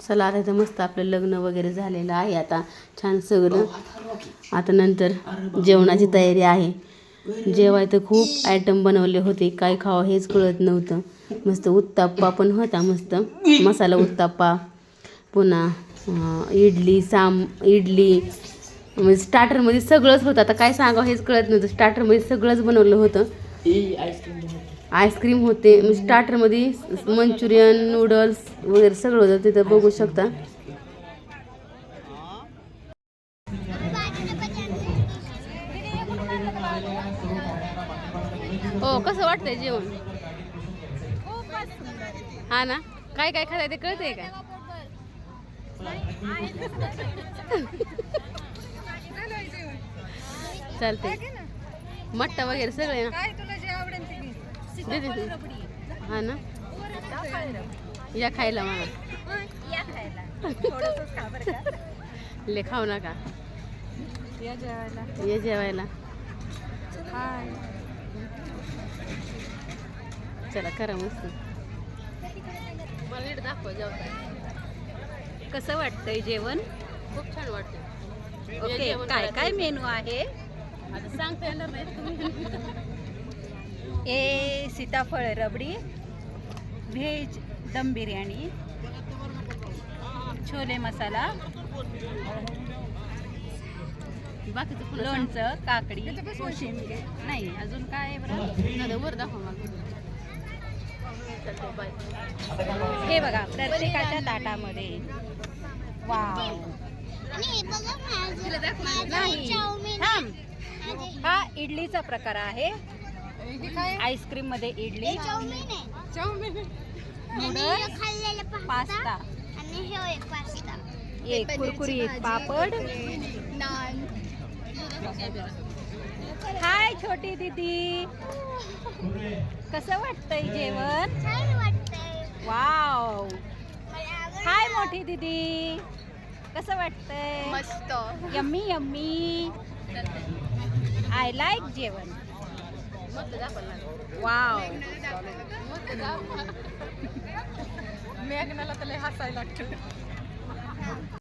चला आता इथं मस्त आपलं लग्न वगैरे झालेलं आहे. आता छान सगळं. आता नंतर जेवणाची तयारी आहे. जेवायचं खूप आयटम बनवले होते. काय खावं हेच कळत नव्हतं. मस्त उत्ताप्पा पण होता. मस्त मसाला उत्ताप्पा. पुन्हा इडली म्हणजे स्टार्टरमध्ये सगळंच होतं. आता काय सांगावं हेच कळत नव्हतं. स्टार्टरमध्ये सगळंच बनवलं होतं. आईस्क्रीम होते. म्हणजे स्टार्टरमध्ये मंचुरियन नूडल्स वगैरे सगळं होतं. तिथं बघू शकता. हो, कसं वाटतंय जेवण? हा ना, काय काय खायचं ते कळतंय का? चालतंय. मट्टा वगैरे सगळे ना. हा ना, या खायला मला. ले खाऊ नका. ये जेवायला. चला करा मस्त. मला नीट दाखवा जेवताय. कसं वाटतंय जेवण? खूप छान वाटतंय. ओके, काय काय मेनू आहे? आता सांगता येणार नाही तुम्ही. ए सीताफळ रबडी, व्हेज दम बिर्याणी, छोले मसाला, बाकीचं लोणचं, काकडी, कोशिंबीर. नाही अजून काय आहे बरं? वर दाखवा मला. बाय. हे बघा प्रत्येकाच्या ताटामध्ये. वाव. नाही थांब. हा इडलीचा प्रकार आहे. आईस्क्रीम मध्ये इडली, नूडल्स, पास्ता, एक कुरकुरीत पापड. हाय छोटी दीदी, कसं वाटतंय जेवण? वाव. हाय मोठी दीदी, कसं वाटतंय? मस्त. Yummy yummy. आय लाईक जेवण. वाव. मेघनाला तर लय हसायला लागतं.